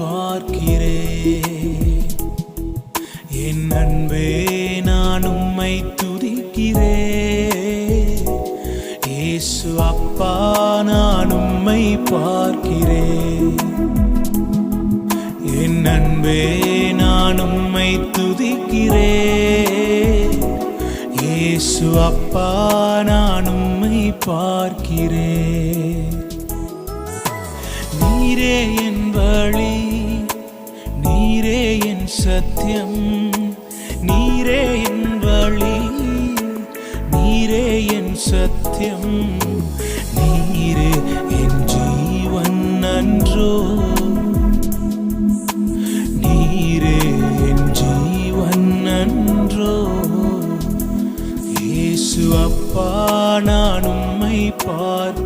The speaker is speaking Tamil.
பார்க்கிறேன். என் அன்பே நான் உம்மை துதிக்கிறேன். இயேசு அப்பா நான் உம்மை பார்க்கிறேன். என் அன்பே நான் உம்மை துதிக்கிறேன். இயேசு அப்பா நான் உம்மை பார்க்கிறேன். நீரே என் வழி, நீரே என் சத்தியம், நீரே என் வழி, நீரே என் சத்தியம், நீரே என் ஜீவன் அன்றோ, நீரே என் ஜீவன் அன்றோ. இயேசு அப்பா நான் உம்மை பார்க்கிறேன்.